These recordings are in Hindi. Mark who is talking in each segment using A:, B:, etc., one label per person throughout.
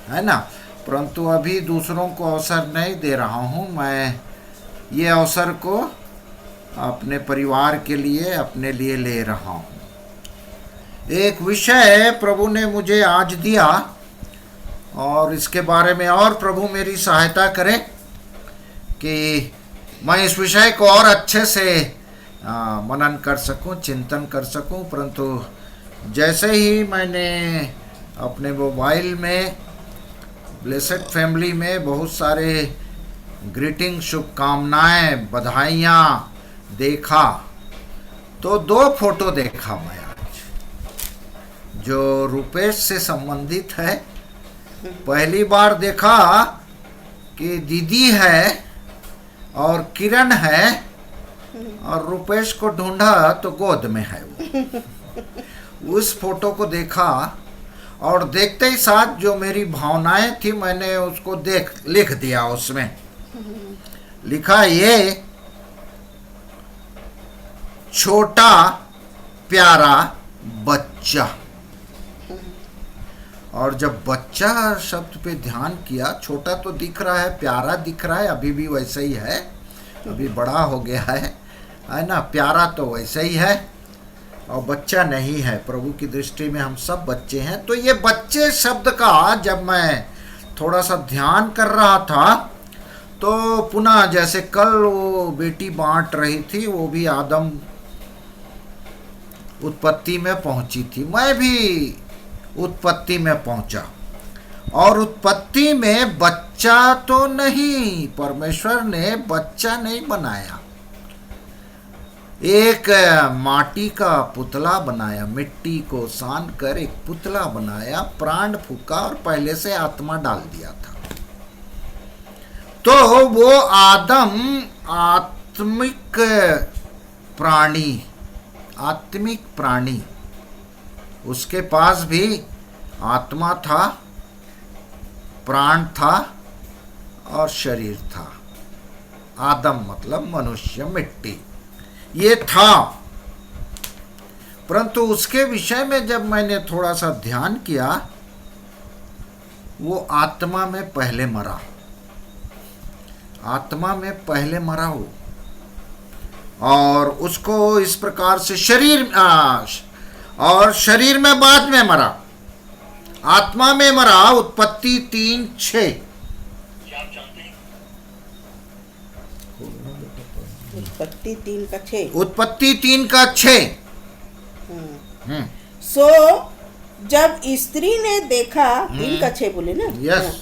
A: है ना। परंतु अभी दूसरों को अवसर नहीं दे रहा हूँ, मैं ये अवसर को अपने परिवार के लिए, अपने लिए ले रहा हूँ। एक विषय प्रभु ने मुझे आज दिया और इसके बारे में और प्रभु मेरी सहायता करें कि मैं इस विषय को और अच्छे से मनन कर सकूं, चिंतन कर सकूं। परंतु जैसे ही मैंने अपने मोबाइल में ब्लेसेड फैमिली में बहुत सारे ग्रीटिंग, शुभकामनाएं, बधाइयाँ देखा, तो 2 फोटो देखा मैं आज जो रुपेश से संबंधित है। पहली बार देखा कि दीदी है और किरण है, और रुपेश को ढूंढा तो गोद में है वो। उस फोटो को देखा और देखते ही साथ जो मेरी भावनाएं थी मैंने उसको लिख दिया। उसमें लिखा ये छोटा प्यारा बच्चा। और जब बच्चा शब्द पे ध्यान किया, छोटा तो दिख रहा है, प्यारा दिख रहा है, अभी भी वैसे ही है, अभी बड़ा हो गया है ना। प्यारा तो वैसे ही है और बच्चा नहीं है। प्रभु की दृष्टि में हम सब बच्चे हैं। तो ये बच्चे शब्द का जब मैं थोड़ा सा ध्यान कर रहा था तो पुनः जैसे कल वो बेटी बांट रही थी, वो भी आदम उत्पत्ति में पहुंची थी, मैं भी उत्पत्ति में पहुंचा। और उत्पत्ति में बच्चा तो नहीं, परमेश्वर ने बच्चा नहीं बनाया, एक माटी का पुतला बनाया, मिट्टी को सान कर एक पुतला बनाया, प्राण फूका और पहले से आत्मा डाल दिया था। तो वो आदम आत्मिक प्राणी, उसके पास भी आत्मा था, प्राण था और शरीर था। आदम मतलब मनुष्य, मिट्टी, ये था। परंतु उसके विषय में जब मैंने थोड़ा सा ध्यान किया, वो आत्मा में पहले मरा, आत्मा में पहले मरा हो, और उसको इस प्रकार से और शरीर में बाद में मरा, आत्मा में मरा। उत्पत्ति 3:6। उत्पत्ति 3:6।
B: सो जब स्त्री ने देखा, 3:6 बोले ना।
A: यस।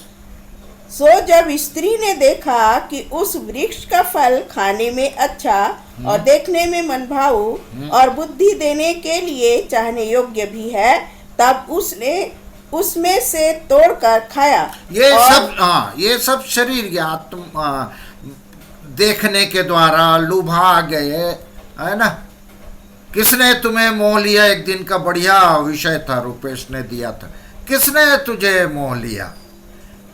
B: सो जब स्त्री ने देखा कि उस वृक्ष का फल खाने में अच्छा और देखने में मनभाऊ और बुद्धि देने के लिए चाहने योग्य भी है, तब उसने उसमें से तोड़कर खाया।
A: ये सब शरीर या आत्मा देखने के द्वारा लुभा गए, है ना। किसने तुम्हें मोह लिया, एक दिन का बढ़िया विषय था, रुपेश ने दिया था, किसने तुझे मोह लिया।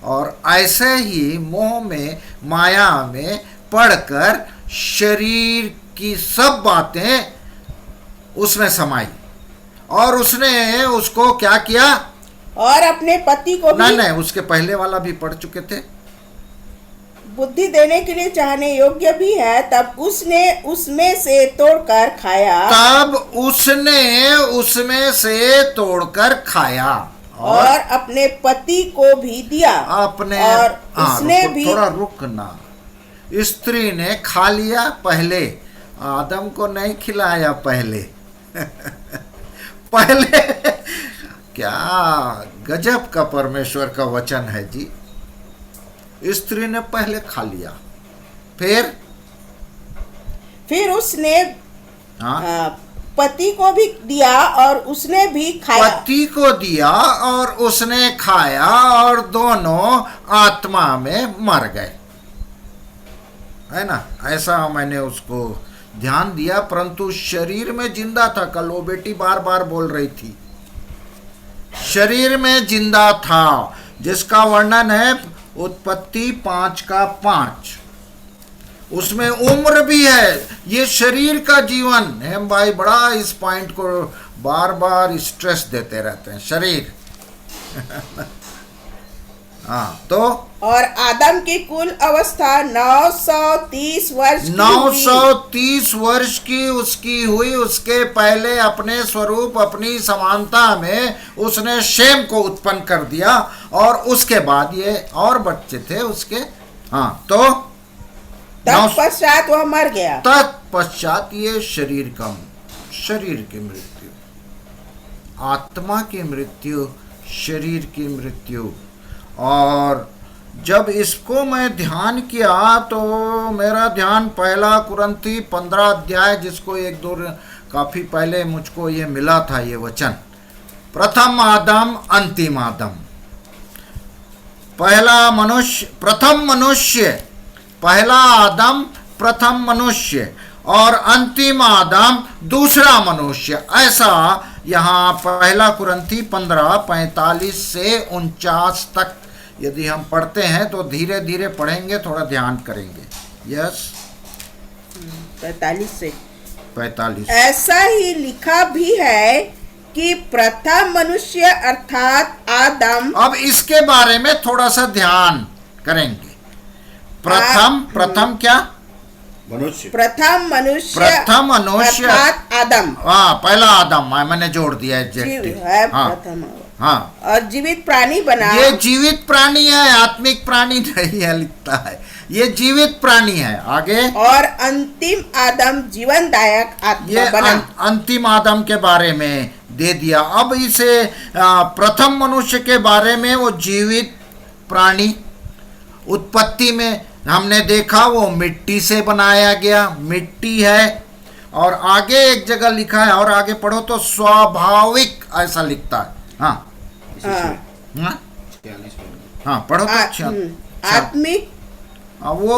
A: और ऐसे ही मोह में, माया में पढ़कर शरीर की सब बातें उसमें समाई, और उसने उसको क्या किया,
B: और अपने पति को भी,
A: नहीं, उसके पहले वाला भी पढ़ चुके थे,
B: बुद्धि देने के लिए चाहने योग्य भी है, तब उसने उसमें से तोड़कर खाया।
A: तब उसने उसमें से तोड़कर खाया
B: और अपने पति को भी दिया।
A: अपने,
B: और उसने भी,
A: थोड़ा रुकना, स्त्री ने खा लिया पहले, आदम को नहीं खिलाया पहले। पहले क्या गजब का परमेश्वर का वचन है जी। स्त्री ने पहले खा लिया, फिर
B: उसने पति को भी दिया और उसने भी खाया।
A: पति को दिया और उसने खाया, और दोनों आत्मा में मर गए, है ना। ऐसा मैंने उसको ध्यान दिया। परंतु शरीर में जिंदा था। कल वो बेटी बार बार बोल रही थी, शरीर में जिंदा था, जिसका वर्णन है उत्पत्ति 5:5। उसमें उम्र भी है। ये शरीर का जीवन, हेम भाई बड़ा इस पॉइंट को बार बार स्ट्रेस देते रहते हैं, शरीर। हाँ, तो
B: और आदम की कुल अवस्था 930 वर्ष की हुई।
A: 930 वर्ष की उसकी हुई। उसके पहले अपने स्वरूप अपनी समानता में उसने शेम को उत्पन्न कर दिया, और उसके बाद ये और बच्चे थे उसके। हाँ, तो
B: तत्पश्चात वह मर गया।
A: तत्पश्चात ये शरीर की मृत्यु, आत्मा की मृत्यु, शरीर की मृत्यु। और जब इसको मैं ध्यान किया तो मेरा ध्यान पहला कुरंथी 15 अध्याय, जिसको एक दो काफी पहले मुझको ये मिला था ये वचन, प्रथम आदम अंतिम आदम, प्रथम मनुष्य, पहला आदम प्रथम मनुष्य, और अंतिम आदम दूसरा मनुष्य। ऐसा यहाँ पहला कुरंथी 15:45 से 49 तक यदि हम पढ़ते हैं तो धीरे धीरे पढ़ेंगे, थोड़ा ध्यान करेंगे। यस,
B: 45 से
A: 45।
B: ऐसा ही लिखा भी है कि प्रथम मनुष्य अर्थात आदम।
A: अब इसके बारे में थोड़ा सा ध्यान करेंगे। प्रथम क्या?
B: प्रथम मनुष्य अर्थात आदम।
A: हाँ, पहला आदम, मैंने जोड़ दिया एडजेक्टिव। हाँ,
B: प्रथम।
A: हाँ,
B: और जीवित प्राणी बना।
A: ये जीवित प्राणी है, आत्मिक प्राणी नहीं है, लिखता है ये जीवित प्राणी है। आगे,
B: और अंतिम आदम जीवनदायक आत्मा बना।
A: अंतिम आदम के बारे में दे दिया। अब इसे प्रथम मनुष्य के बारे में, वो जीवित प्राणी, उत्पत्ति में हमने देखा वो मिट्टी से बनाया गया, मिट्टी है। और आगे एक जगह लिखा है, और आगे पढ़ो तो स्वाभाविक ऐसा लिखता है। हाँ, हाँ, पढ़ो तो।
B: आत्मिक,
A: वो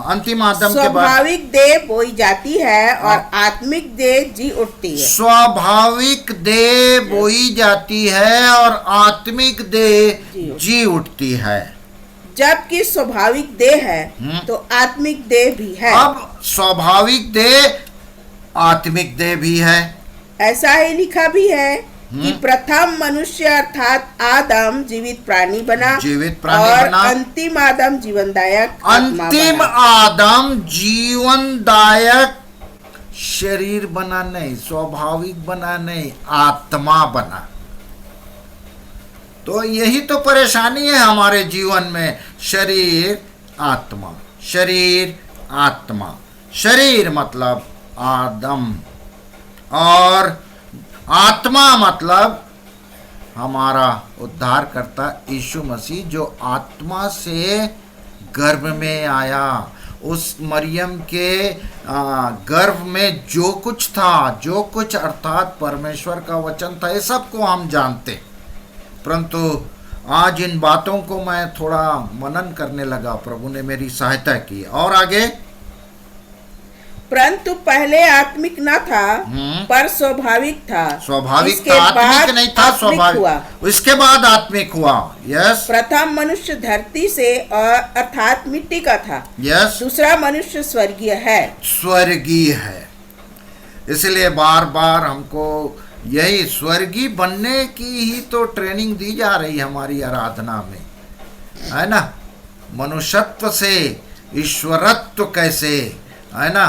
A: अंतिम आदम के बाद
B: स्वाभाविक देह बोई जाती है और आत्मिक देह जी उठती है।
A: स्वाभाविक देह बोई जाती है और आत्मिक देह जी उठती है।
B: जबकि स्वाभाविक देह है तो आत्मिक देह भी है।
A: अब स्वाभाविक देह आत्मिक देह भी है।
B: ऐसा ही लिखा भी है कि प्रथम मनुष्य अर्थात आदम जीवित प्राणी बना, और अंतिम आदम जीवनदायक,
A: अंतिम आदम जीवनदायक शरीर बना नहीं, स्वाभाविक बना नहीं, आत्मा बना। तो यही तो परेशानी है हमारे जीवन में, शरीर आत्मा, शरीर आत्मा। शरीर मतलब आदम, और आत्मा मतलब हमारा उद्धारकर्ता यीशु मसीह, जो आत्मा से गर्भ में आया। उस मरियम के गर्भ में जो कुछ था, जो कुछ अर्थात परमेश्वर का वचन था, ये सबको हम जानते। परंतु आज इन बातों को मैं थोड़ा मनन करने लगा, प्रभु ने मेरी सहायता की। और आगे,
B: परंतु पहले आत्मिक न था पर स्वाभाविक था।
A: स्वाभाविक था, आत्मिक नहीं था, स्वाभाविक। इसके बाद आत्मिक हुआ। यस,
B: प्रथम मनुष्य धरती से अर्थात मिट्टी का था।
A: यस,
B: दूसरा मनुष्य स्वर्गीय है।
A: स्वर्गीय है। इसलिए बार बार हमको यही स्वर्गीय बनने की ही तो ट्रेनिंग दी जा रही हमारी आराधना में, है ना। मनुष्यत्व से ईश्वरत्व कैसे, है ना।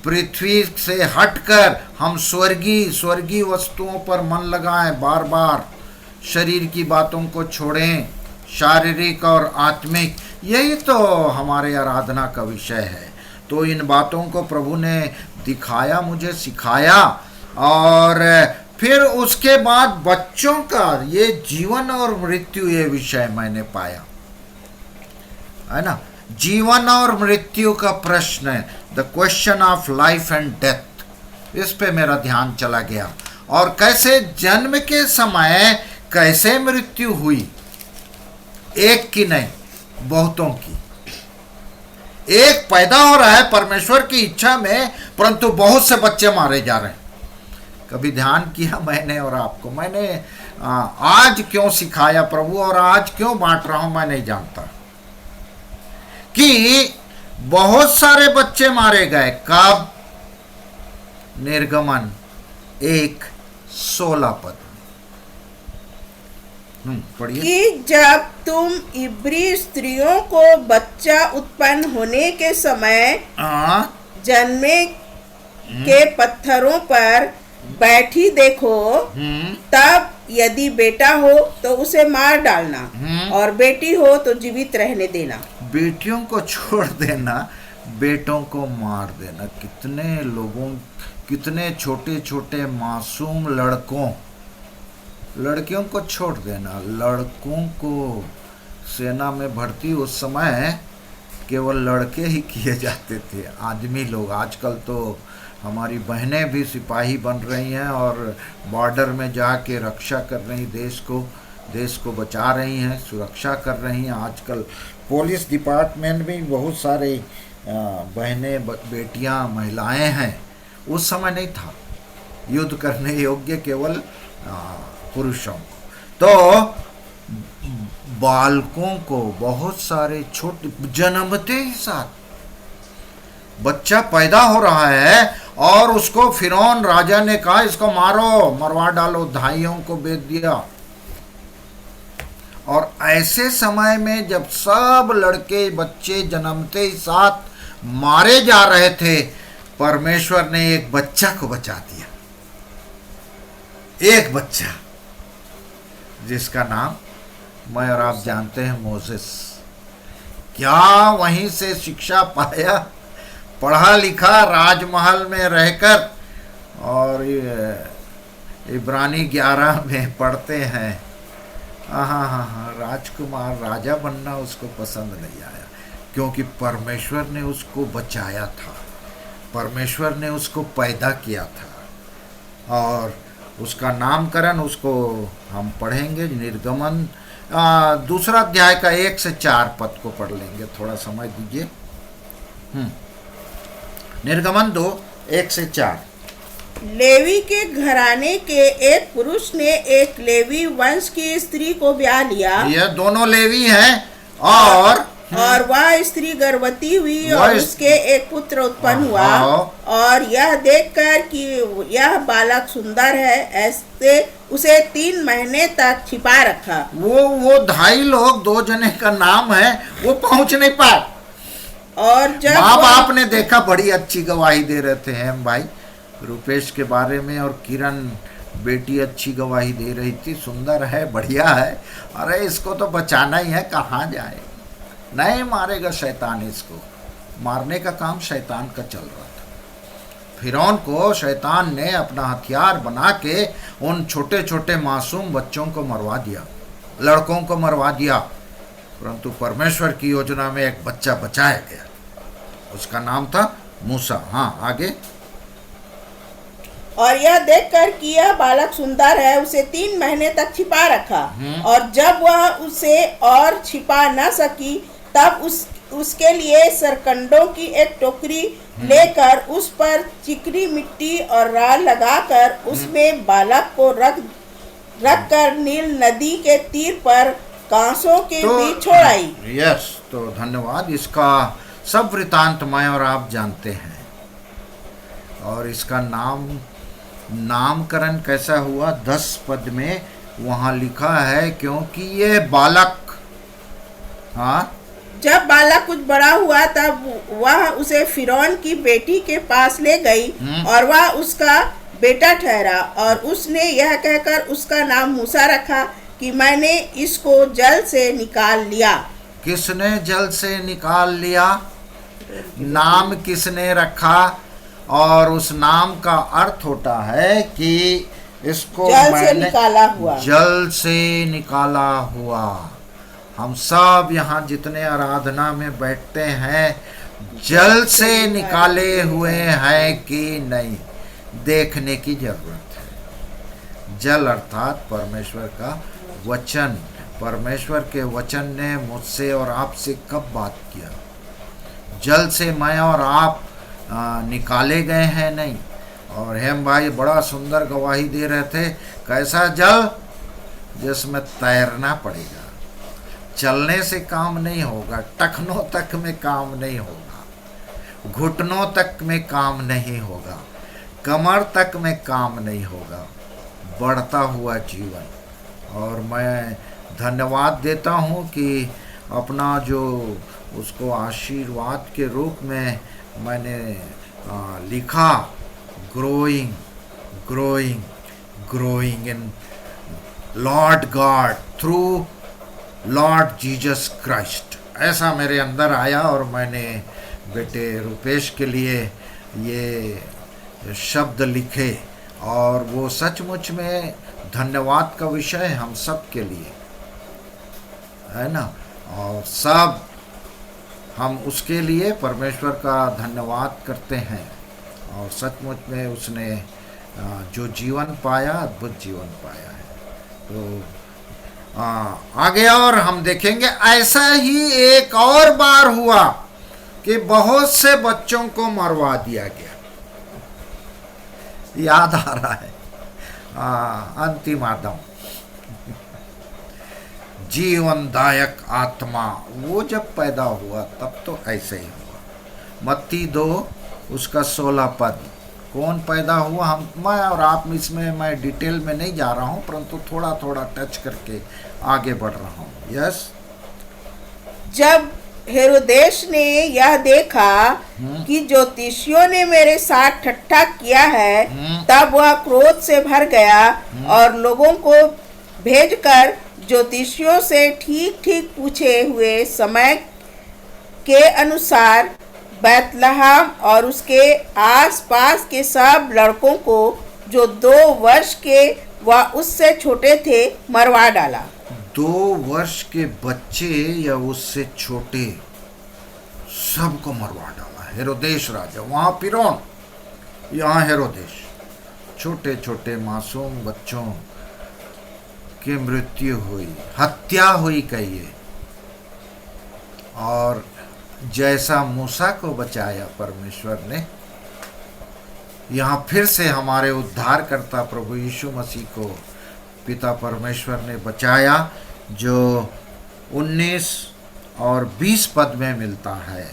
A: पृथ्वी से हटकर हम स्वर्गीय वस्तुओं पर मन लगाएं, बार बार शरीर की बातों को छोड़ें, शारीरिक और आत्मिक। यही तो हमारे आराधना का विषय है। तो इन बातों को प्रभु ने दिखाया, मुझे सिखाया। और फिर उसके बाद बच्चों का ये जीवन और मृत्यु, ये विषय मैंने पाया, है ना। जीवन और मृत्यु का प्रश्न, the question of life and death, इस पे मेरा ध्यान चला गया। और कैसे जन्म के समय कैसे मृत्यु हुई, एक की नहीं, बहुतों की। एक पैदा हो रहा है परमेश्वर की इच्छा में, परंतु बहुत से बच्चे मारे जा रहे हैं। कभी ध्यान किया मैंने और आपको, मैंने आज क्यों सिखाया प्रभु और आज क्यों बांट रहा हूं मैं नहीं जानता, कि बहुत सारे बच्चे मारे गए। कब? निर्गमन 1:16 पद। पढ़िए।
B: कि जब तुम इब्री स्त्रियों को बच्चा उत्पन्न होने के समय
A: हाँ।
B: जन्मे के पत्थरों पर बैठी देखो, तब यदि बेटा हो तो उसे मार डालना, और बेटी हो तो जीवित रहने देना।
A: बेटियों को छोड़ देना, बेटों को मार देना। कितने लोगों, कितने छोटे छोटे मासूम लड़कियों को छोड़ देना। लड़कों को सेना में भर्ती उस समय केवल लड़के ही किए जाते थे, आदमी लोग। आजकल तो हमारी बहनें भी सिपाही बन रही हैं और बॉर्डर में जाके रक्षा कर रही, देश को बचा रही हैं, सुरक्षा कर रही हैं। आजकल पुलिस डिपार्टमेंट में बहुत सारे बहनें, बेटियां, महिलाएं हैं। उस समय नहीं था, युद्ध करने योग्य केवल पुरुषों को। तो बालकों को, बहुत सारे छोटे, जन्मते ही साथ बच्चा पैदा हो रहा है और उसको फिरौन राजा ने कहा इसको मारो, मरवा डालो, धाइयों को बेच दिया। और ऐसे समय में जब सब लड़के बच्चे जन्मते ही साथ मारे जा रहे थे, परमेश्वर ने एक बच्चा को बचा दिया। एक बच्चा जिसका नाम मैं और आप जानते हैं, मोसेस। क्या वहीं से शिक्षा पाया, पढ़ा लिखा, राजमहल में रहकर, और इब्रानी 11 में पढ़ते हैं। हाँ, राजकुमार, राजा बनना उसको पसंद नहीं आया, क्योंकि परमेश्वर ने उसको बचाया था, परमेश्वर ने उसको पैदा किया था। और उसका नामकरण उसको हम पढ़ेंगे, निर्गमन 2 अध्याय का 1 से 4 पद को पढ़ लेंगे। थोड़ा समय दीजिए। निर्गमन 2, 1 से 4।
B: लेवी के घराने के एक पुरुष ने एक लेवी वंश की स्त्री को ब्याह लिया।
A: यह दोनों लेवी हैं, और
B: वह स्त्री गर्भवती हुई और उसके एक पुत्र उत्पन्न हुआ। और यह देखकर कि यह बालक सुंदर है, ऐसे उसे 3 महीने तक छिपा रखा।
A: वो 2.5 लोग, 2 जने का नाम है, वो पहुंच नहीं पाए।
B: और जब
A: माँ बाप ने देखा, बड़ी अच्छी गवाही दे रहे थे हम भाई रुपेश के बारे में, और किरण बेटी अच्छी गवाही दे रही थी, सुंदर है, बढ़िया है, अरे इसको तो बचाना ही है, कहाँ जाए। नहीं मारेगा शैतान, इसको मारने का काम शैतान का चल रहा था। फिरौन को शैतान ने अपना हथियार बना के उन छोटे छोटे मासूम बच्चों को मरवा दिया, लड़कों को मरवा दिया। परंतु परमेश्वर की योजना में एक बच्चा बचाया गया, उसका नाम था मूसा। हाँ, आगे।
B: और यह देखकर कि यह बालक सुंदर है, उसे 3 महीने तक छिपा रखा। और जब वह उसे और छिपा न सकी, तब उसके लिए सरकंडों की एक टोकरी लेकर उस पर चिकनी मिट्टी और राल लगाकर उसमें बालक को रख कर नील नदी के तीर पर कांसों के बीच छोड़ाई।
A: यस, तो धन्यवाद। इसका सब वृतांत मैं और आप जानते हैं। और इसका नामकरण कैसा हुआ, 10 पद में वहां लिखा है, क्योंकि ये बालक, हाँ,
B: जब बालक कुछ बड़ा हुआ तब वह उसे फिरौन की बेटी के पास ले गई और वह उसका बेटा ठहरा। और उसने यह कहकर उसका नाम मूसा रखा कि मैंने इसको जल से निकाल लिया।
A: किसने जल से निकाल लिया? नाम किसने रखा? और उस नाम का अर्थ होता है कि इसको
B: जल से निकाला हुआ।
A: जल से निकाला हुआ। हम सब यहाँ जितने आराधना में बैठते हैं, जल से निकाले हुए हैं कि नहीं, देखने की जरूरत है। जल अर्थात परमेश्वर का वचन। परमेश्वर के वचन ने मुझसे और आपसे कब बात किया? जल से मैं और आप निकाले गए हैं नहीं। और हेम भाई बड़ा सुंदर गवाही दे रहे थे, कैसा जल? जिसमें तैरना पड़ेगा, चलने से काम नहीं होगा, टखनों तक में काम नहीं होगा, घुटनों तक में काम नहीं होगा, कमर तक में काम नहीं होगा, बढ़ता हुआ जीवन। और मैं धन्यवाद देता हूँ कि अपना जो उसको आशीर्वाद के रूप में मैंने लिखा, growing growing growing in Lord God through Lord Jesus Christ, ऐसा मेरे अंदर आया और मैंने बेटे रुपेश के लिए ये शब्द लिखे, और वो सचमुच में धन्यवाद का विषय है हम सब के लिए, है ना। और सब हम उसके लिए परमेश्वर का धन्यवाद करते हैं, और सचमुच में उसने जो जीवन पाया, अद्भुत जीवन पाया है। तो आगे और हम देखेंगे, ऐसा ही एक और बार हुआ कि बहुत से बच्चों को मरवा दिया गया। याद आ रहा है अंतिम आदम, जीवनदायक आत्मा, वो जब पैदा हुआ तब तो ऐसे ही हुआ। मत्ती 2 उसका 16 पद, कौन पैदा हुआ? मैं और आप इसमें मैं डिटेल में नहीं जा रहा हूँ, परंतु थोड़ा थोड़ा टच करके आगे बढ़ रहा हूँ। यस।
B: जब हेरोदेश ने यह देखा कि ज्योतिषियों ने मेरे साथ ठट्ठा किया है, तब वह क्रोध से भर गया और लोगों को भेजकर ज्योतिषियों से ठीक ठीक पूछे हुए समय के अनुसार बैतलहम और उसके आसपास के सब लड़कों को जो 2 वर्ष के व उससे छोटे थे मरवा डाला।
A: 2 वर्ष के बच्चे या उससे छोटे सबको मरवा डाला। हेरोदेश राजा, वहाँ फिरौन, यहाँ हेरोदेश। छोटे छोटे मासूम बच्चों की मृत्यु हुई, हत्या हुई कहिए। और जैसा मूसा को बचाया परमेश्वर ने, यहाँ फिर से हमारे उद्धारकर्ता प्रभु यीशु मसीह को पिता परमेश्वर ने बचाया, जो 19 और 20 पद में मिलता है।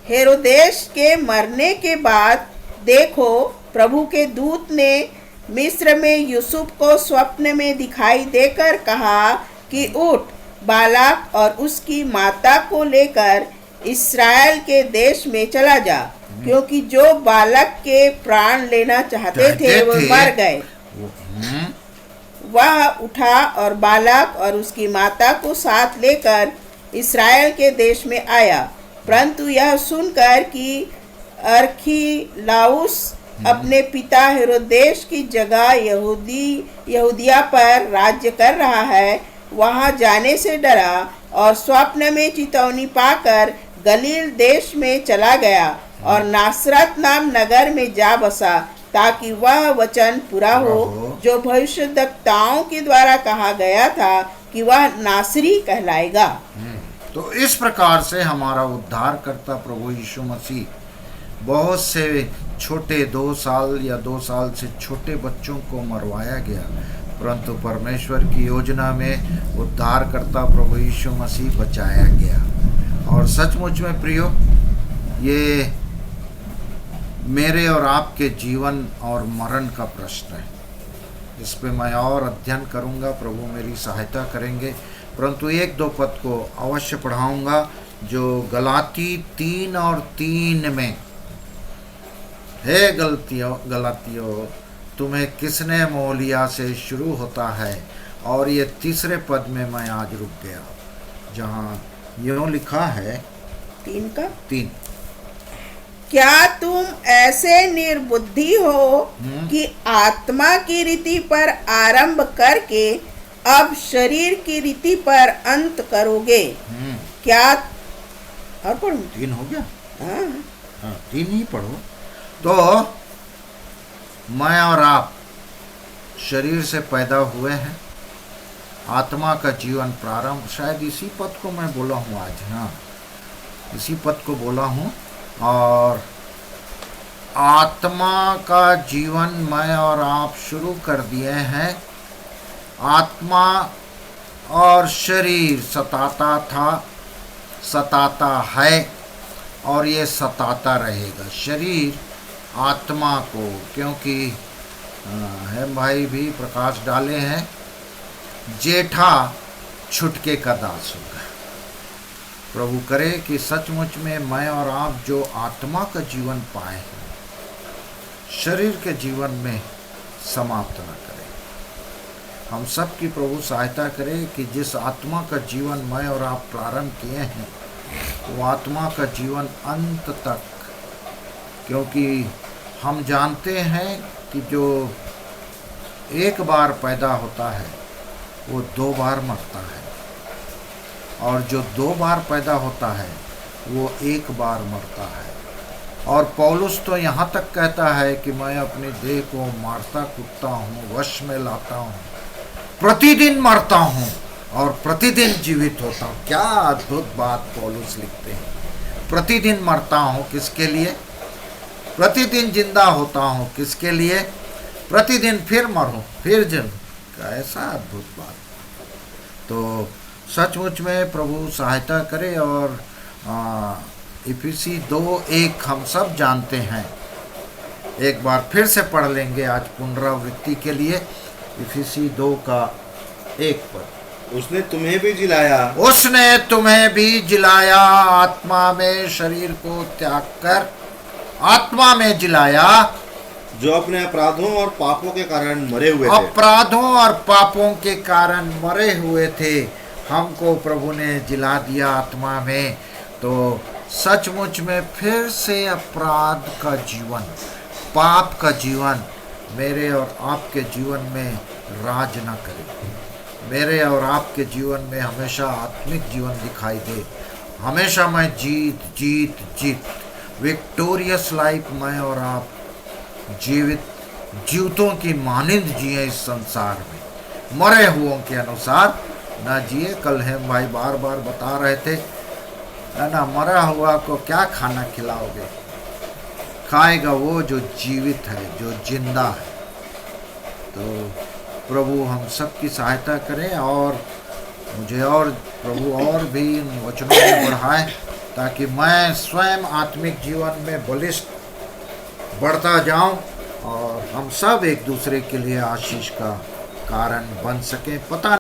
B: हेरोदेश के मरने के बाद देखो, प्रभु के दूत ने मिस्र में यूसुफ को स्वप्न में दिखाई देकर कहा कि उठ, बालक और उसकी माता को लेकर इस्राएल के देश में चला जा, क्योंकि जो बालक के प्राण लेना चाहते थे वो मर गए। वह उठा और बालक और उसकी माता को साथ लेकर इस्राएल के देश में आया, परंतु यह सुनकर कि अरखिलाउस अपने पिता हेरोदेश की जगह यहूदिया पर राज्य कर रहा है, वहां जाने से डरा और स्वप्न में चेतावनी पाकर गलील देश में चला गया और नासरत नाम नगर में जा बसा, ताकि वह वचन पूरा हो जो भविष्यद्वक्ताओं के द्वारा कहा गया था कि वह नासरी कहलाएगा।
A: तो इस प्रकार से हमारा उद्धारकर्ता प्रभु यीशु मसीह बहुत से छोटे 2 साल या 2 साल से छोटे बच्चों को मरवाया गया, परंतु परमेश्वर की योजना में उद्धारकर्ता प्रभु यीशु मसीह बचाया गया। और सचमुच में प्रियो, ये मेरे और आपके जीवन और मरण का प्रश्न है। इस पे मैं और अध्ययन करूंगा, प्रभु मेरी सहायता करेंगे, परंतु 1-2 पद को अवश्य पढ़ाऊंगा जो गलाती 3 और 3 में, हे गलातियों तुम्हें किसने मोह लिया से शुरू होता है, और ये 3रे पद में मैं आज रुक गया, जहाँ यूँ लिखा है
B: 3 का
A: 3,
B: क्या तुम ऐसे निर्बुद्धि हो कि आत्मा की रीति पर आरंभ करके अब शरीर की रीति पर अंत करोगे? क्या और पढ़ूं?
A: 3 हो गया? हाँ 3 ही पढ़ो। तो मैं और आप शरीर से पैदा हुए हैं, आत्मा का जीवन प्रारंभ, शायद इसी पद को मैं बोला हूँ आज, हाँ इसी पद को बोला हूँ। और आत्मा का जीवन मैं और आप शुरू कर दिए हैं। आत्मा और शरीर सताता था, सताता है और ये सताता रहेगा, शरीर आत्मा को, क्योंकि है भाई भी प्रकाश डाले हैं जेठा छुटके का दास होगा। प्रभु करे कि सचमुच में मैं और आप जो आत्मा का जीवन पाए हैं, शरीर के जीवन में समाप्त न करें। हम सब की प्रभु सहायता करे कि जिस आत्मा का जीवन मैं और आप प्रारंभ किए हैं, वो आत्मा का जीवन अंत तक, क्योंकि हम जानते हैं कि जो एक बार पैदा होता है वो 2 बार मरता है, और जो 2 बार पैदा होता है वो 1 बार मरता है। और पौलुस तो यहाँ तक कहता है कि मैं अपनी देह को मारता कूटता हूँ, वश में लाता हूँ, प्रतिदिन मरता हूँ और प्रतिदिन जीवित होता हूँ। क्या अद्भुत बात पौलुस लिखते हैं। प्रतिदिन मरता हूँ किसके लिए? प्रतिदिन जिंदा होता हूँ किसके लिए? प्रतिदिन फिर मरूं फिर जन्म। कैसा अद्भुत बात। तो सचमुच में प्रभु सहायता करे। और इफिसी 2:1 हम सब जानते हैं, एक बार फिर से पढ़ लेंगे आज पुनरावृत्ति के लिए। इफिसी 2:1
C: उसने तुम्हें भी जिलाया,
A: उसने तुम्हें भी जिलाया, आत्मा में शरीर को त्याग कर आत्मा में जिलाया,
C: जो अपने अपराधों और पापों के कारण मरे हुए थे।
A: अपराधों और पापों के कारण मरे हुए थे, हमको प्रभु ने जिला दिया आत्मा में। तो सचमुच में फिर से अपराध का जीवन, पाप का जीवन मेरे और आपके जीवन में राज न करे। मेरे और आपके जीवन में हमेशा आत्मिक जीवन दिखाई दे। हमेशा मैं जीत जीत जीत, विक्टोरियस लाइफ मैं और आप जीवितों की मानिंद जिए इस संसार में, मरे हुओं के अनुसार ना जिए। कल हम भाई बार बार बता रहे थे, है ना, मरा हुआ को क्या खाना खिलाओगे? खाएगा वो जो जीवित है, जो जिंदा है। तो प्रभु हम सब की सहायता करें और मुझे और प्रभु और भी इन वचनों में बढ़ाएं, ताकि मैं स्वयं आत्मिक जीवन में बलिष्ठ बढ़ता जाऊं और हम सब एक दूसरे के लिए आशीष का कारण बन सकें। पता